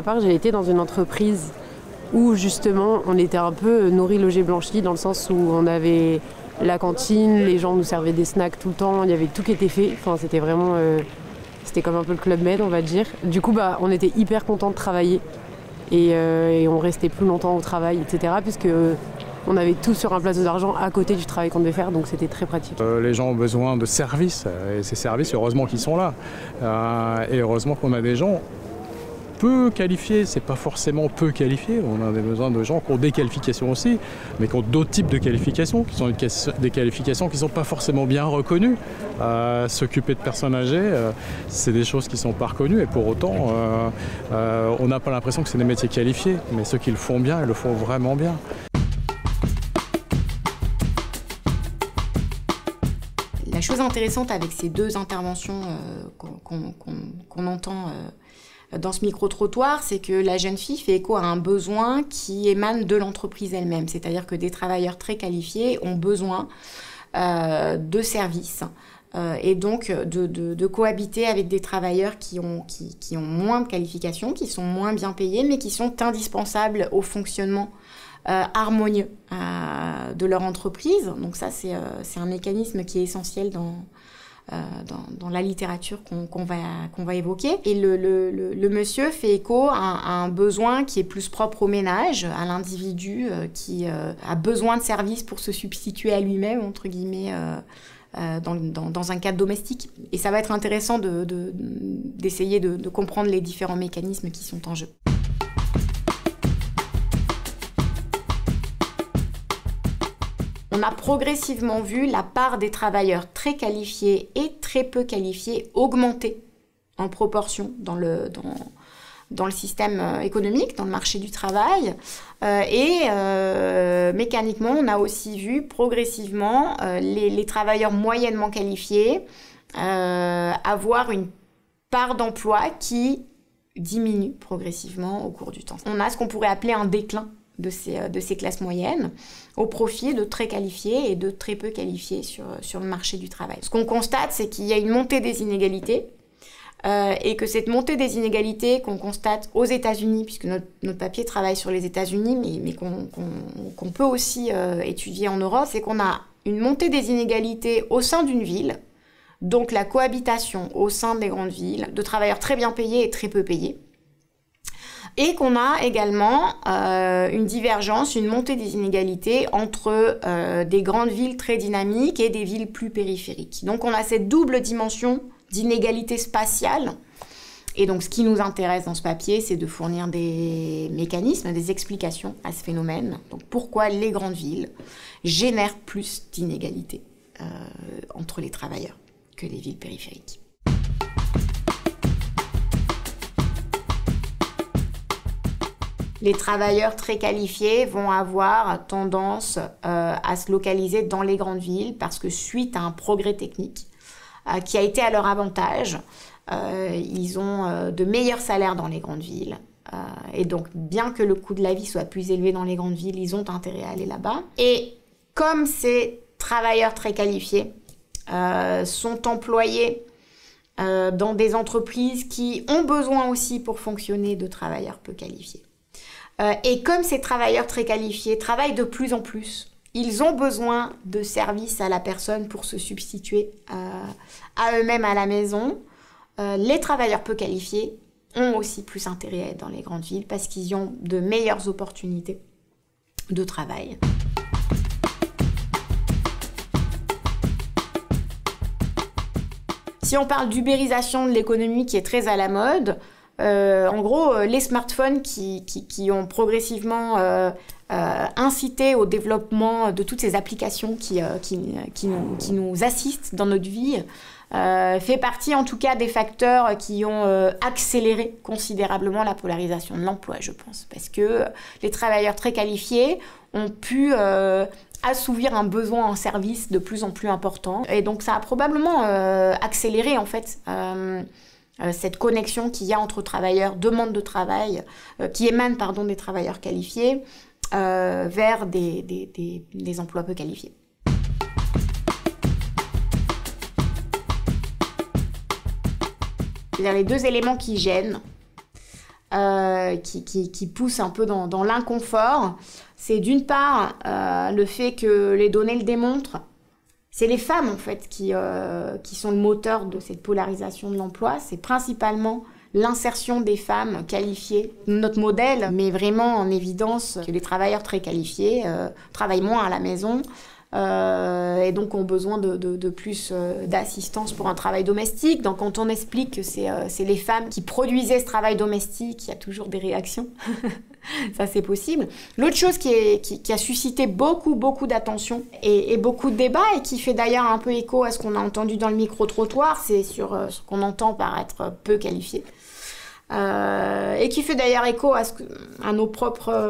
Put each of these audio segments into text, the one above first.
part, j'ai été dans une entreprise où justement on était un peu nourri, logé, blanchi, dans le sens où on avait la cantine, les gens nous servaient des snacks tout le temps, il y avait tout qui était fait. Enfin, c'était vraiment, c'était comme un peu le Club Med, on va dire. Du coup, on était hyper contents de travailler et on restait plus longtemps au travail, etc. Puisque on avait tout sur un plateau d'argent à côté du travail qu'on devait faire, donc c'était très pratique. Les gens ont besoin de services, et ces services, heureusement qu'ils sont là. Et heureusement qu'on a des gens peu qualifiés, c'est pas forcément peu qualifiés, on a besoin de gens qui ont des qualifications aussi, mais qui ont d'autres types de qualifications, qui sont des qualifications qui ne sont pas forcément bien reconnues. S'occuper de personnes âgées, c'est des choses qui ne sont pas reconnues, et pour autant, on n'a pas l'impression que c'est des métiers qualifiés, mais ceux qui le font bien, ils le font vraiment bien. La chose intéressante avec ces deux interventions qu'on entend dans ce micro-trottoir, c'est que la jeune fille fait écho à un besoin qui émane de l'entreprise elle-même. C'est-à-dire que des travailleurs très qualifiés ont besoin de services et donc de cohabiter avec des travailleurs qui ont moins de qualifications, qui sont moins bien payés, mais qui sont indispensables au fonctionnement harmonieux de leur entreprise. Donc ça, c'est un mécanisme qui est essentiel dans la littérature qu'on va évoquer. Et le monsieur fait écho à un besoin qui est plus propre au ménage, à l'individu qui a besoin de services pour se substituer à lui-même, entre guillemets, dans un cadre domestique. Et ça va être intéressant d'essayer de comprendre les différents mécanismes qui sont en jeu. On a progressivement vu la part des travailleurs très qualifiés et très peu qualifiés augmenter en proportion dans le système économique, dans le marché du travail. Mécaniquement, on a aussi vu progressivement les travailleurs moyennement qualifiés avoir une part d'emploi qui diminue progressivement au cours du temps. On a ce qu'on pourrait appeler un déclin de ces classes moyennes au profit de très qualifiés et de très peu qualifiés sur le marché du travail. Ce qu'on constate, c'est qu'il y a une montée des inégalités et que cette montée des inégalités qu'on constate aux États-Unis, puisque notre papier travaille sur les États-Unis, mais qu'on peut aussi étudier en Europe, c'est qu'on a une montée des inégalités au sein d'une ville, donc la cohabitation au sein des grandes villes de travailleurs très bien payés et très peu payés. Et qu'on a également une divergence, une montée des inégalités entre des grandes villes très dynamiques et des villes plus périphériques. Donc on a cette double dimension d'inégalité spatiale. Et donc ce qui nous intéresse dans ce papier, c'est de fournir des mécanismes, des explications à ce phénomène. Donc pourquoi les grandes villes génèrent plus d'inégalités entre les travailleurs que les villes périphériques. Les travailleurs très qualifiés vont avoir tendance à se localiser dans les grandes villes parce que suite à un progrès technique qui a été à leur avantage, ils ont de meilleurs salaires dans les grandes villes. Et donc, bien que le coût de la vie soit plus élevé dans les grandes villes, ils ont intérêt à aller là-bas. Et comme ces travailleurs très qualifiés sont employés dans des entreprises qui ont besoin aussi pour fonctionner de travailleurs peu qualifiés, et comme ces travailleurs très qualifiés travaillent de plus en plus, ils ont besoin de services à la personne pour se substituer à eux-mêmes à la maison. Les travailleurs peu qualifiés ont aussi plus intérêt à être dans les grandes villes parce qu'ils ont de meilleures opportunités de travail. Si on parle d'ubérisation de l'économie qui est très à la mode, en gros, les smartphones qui ont progressivement incité au développement de toutes ces applications qui nous assistent dans notre vie, fait partie en tout cas des facteurs qui ont accéléré considérablement la polarisation de l'emploi, je pense. Parce que les travailleurs très qualifiés ont pu assouvir un besoin en service de plus en plus important. Et donc ça a probablement accéléré en fait cette connexion qu'il y a entre travailleurs, demande de travail, qui émane des travailleurs qualifiés vers des emplois peu qualifiés. Les deux éléments qui gênent, qui pousse un peu dans l'inconfort. C'est d'une part le fait que les données le démontrent. C'est les femmes en fait qui sont le moteur de cette polarisation de l'emploi. C'est principalement l'insertion des femmes qualifiées. Notre modèle met vraiment en évidence que les travailleurs très qualifiés travaillent moins à la maison et donc ont besoin de plus d'assistance pour un travail domestique. Donc quand on explique que c'est les femmes qui produisaient ce travail domestique, il y a toujours des réactions. Ça, c'est possible. L'autre chose qui a suscité beaucoup d'attention et beaucoup de débats, et qui fait d'ailleurs un peu écho à ce qu'on a entendu dans le micro-trottoir, c'est sur ce qu'on entend par être peu qualifié. Et qui fait d'ailleurs écho à nos propres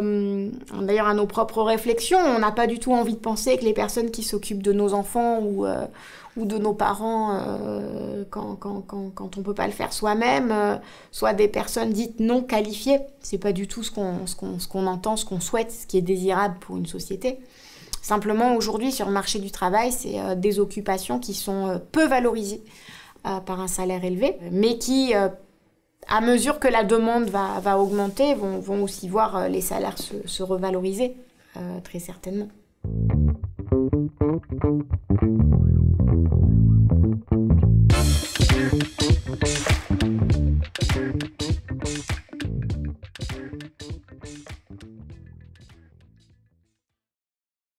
réflexions. On n'a pas du tout envie de penser que les personnes qui s'occupent de nos enfants ou de nos parents, quand on peut pas le faire soi-même, soient des personnes dites non qualifiées. C'est pas du tout ce qu'on entend, ce qu'on souhaite, ce qui est désirable pour une société. Simplement, aujourd'hui, sur le marché du travail, c'est des occupations qui sont peu valorisées par un salaire élevé, mais qui à mesure que la demande va augmenter, vont aussi voir les salaires se revaloriser, très certainement.